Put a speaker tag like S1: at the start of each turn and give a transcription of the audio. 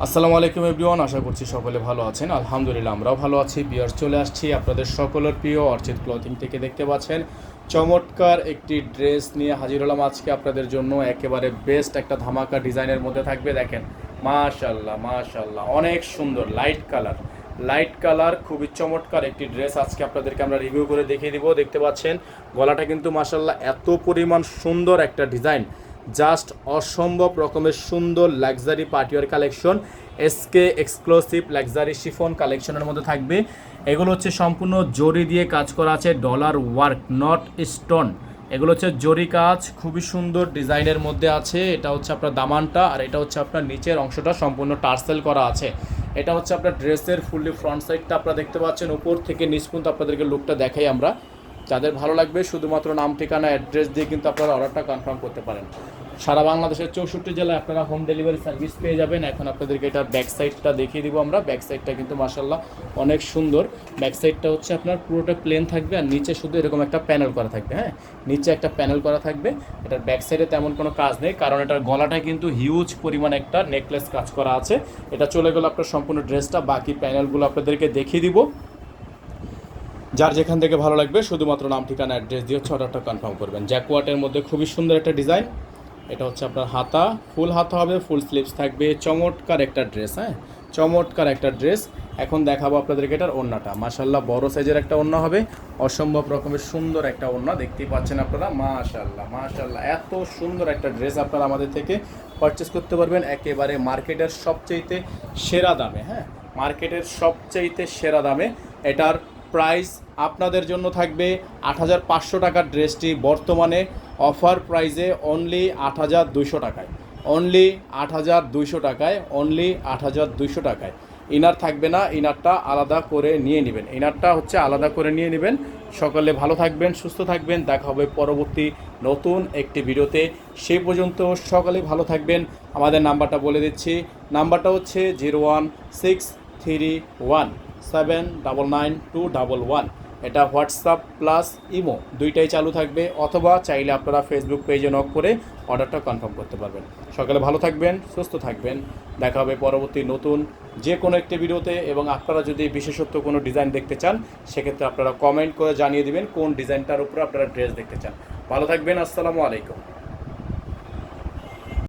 S1: আসসালামু আলাইকুম এভরিওয়ান, আশা করছি সকলে ভালো আছেন। আলহামদুলিল্লাহ আমরাও ভালো আছি। বিয়ার চলে আসছি আপনাদের সকলের প্রিয় অর্চিত ক্লথিং থেকে। দেখতে পাচ্ছেন চমৎকার একটি ড্রেস নিয়ে হাজির হলাম আজকে আপনাদের জন্য। একেবারে বেস্ট একটা ধামাকা ডিজাইনের মধ্যে থাকবে। দেখেন মাশাআল্লাহ মাশাআল্লাহ, অনেক সুন্দর লাইট কালার খুবই চমৎকার একটি ড্রেস আজকে আপনাদেরকে আমরা রিভিউ করে দেখিয়ে দিব। দেখতে পাচ্ছেন গলাটা কিন্তু মাশাআল্লাহ এত পরিমাণ সুন্দর একটা ডিজাইন, জাস্ট অসম্ভব রকমের সুন্দর luxury party wear collection, SK exclusive luxury chiffon কালেকশনের মধ্যে থাকবে। এগুলো হচ্ছে সম্পূর্ণ জরি দিয়ে কাজ করা আছে, ডলার ওয়ার্ক নট স্টোন। এগুলো হচ্ছে জরি কাজ, খুবই সুন্দর ডিজাইনের মধ্যে আছে। এটা হচ্ছে আপনার দামানটা, আর এটা হচ্ছে আপনার নিচের অংশটা সম্পূর্ণ টার্সেল করা আছে। এটা হচ্ছে আপনার ড্রেসের ফুললি ফ্রন্ট সাইডটা আপনারা দেখতে পাচ্ছেন। উপর থেকে নিচ পর্যন্ত আপনাদেরকে লুকটা দেখাই আমরা। যাদের ভালো লাগবে শুধুমাত্র নাম ঠিকানা অ্যাড্রেস দিয়ে কিন্তু আপনারা অর্ডারটা কনফার্ম করতে পারেন। সারা বাংলাদেশের 64 জেলায় আপনারা হোম ডেলিভারি সার্ভিস পেয়ে যাবেন। এখন আপনাদেরকে এটার ব্যাক সাইডটা দেখিয়ে দিব আমরা। ব্যাক সাইডটা কিন্তু মাশাআল্লাহ অনেক সুন্দর। ব্যাক সাইডটা হচ্ছে আপনার পুরোটা প্লেন থাকবে, আর নিচে শুধু এরকম একটা প্যানেল করা থাকবে। হ্যাঁ, নিচে একটা প্যানেল করা থাকবে। এটার ব্যাক সাইডে তেমন কোনো কাজ নেই, কারণ এটার গলাটা কিন্তু হিউজ পরিমাণ একটা নেকলেস কাজ করা আছে। এটা চলে গেল আপনার সম্পূর্ণ ড্রেসটা। বাকি প্যানেলগুলো আপনাদেরকে দেখিয়ে দিব। যার যেখান থেকে ভালো লাগবে শুধুমাত্র নাম ঠিকানা অ্যাড্রেস দিয়ে হচ্ছে অর্ডারটা কনফার্ম করবেন। জ্যাকওয়াটের মধ্যে খুবই সুন্দর একটা ডিজাইন। এটা হচ্ছে আপনার হাতা, ফুল হাতা হবে, ফুল স্লিভস থাকবে। চমৎকার একটা ড্রেস, হ্যাঁ চমৎকার একটা ড্রেস। এখন দেখাবো আপনাদেরকে এটার ওড়নাটা। মাশাআল্লাহ বড় সাইজের একটা ওড়না হবে, অসম্ভব রকমের সুন্দর একটা ওড়না। দেখতেই পাচ্ছেন আপনারা, মাশাআল্লাহ মাশাআল্লাহ এত সুন্দর একটা ড্রেস আপনারা আমাদের থেকে পারচেস করতে পারবেন একেবারে মার্কেটের সবচাইতে সেরা দামে। হ্যাঁ, মার্কেটের সবচাইতে সেরা দামে। এটার প্রাইস আপনাদের জন্য থাকবে ৮৫০০ টাকার ড্রেসটি বর্তমানে অফার প্রাইসে অনলি ৮২০০ টাকায়, অনলি ৮২০০ টাকায়, অনলি ৮২০০ টাকায়। ইনার থাকবে না, ইনারটা আলাদা করে নিয়ে নেবেন, ইনারটা হচ্ছে আলাদা করে নিয়ে নেবেন। সকলে ভালো থাকবেন, সুস্থ থাকবেন। দেখা হবে পরবর্তী নতুন একটি ভিডিওতে। সেই পর্যন্ত সকলে ভালো থাকবেন। আমাদের নাম্বারটা বলে দিচ্ছি, নাম্বারটা হচ্ছে 01631799211। এটা হোয়াটসঅ্যাপ প্লাস ইমো দুইটাই চালু থাকবে, অথবা চাইলে আপনারা ফেসবুক পেজে নক করে অর্ডারটা কনফার্ম করতে পারবেন। সকালে ভালো থাকবেন, সুস্থ থাকবেন। দেখা হবে পরবর্তী নতুন যে কোনো একটি ভিডিওতে। এবং আপনারা যদি বিশেষত্ব কোনো ডিজাইন দেখতে চান, সেক্ষেত্রে আপনারা কমেন্ট করে জানিয়ে দেবেন কোন ডিজাইনটার উপরে আপনারা ড্রেস দেখতে চান। ভালো থাকবেন, আসসালামু আলাইকুম।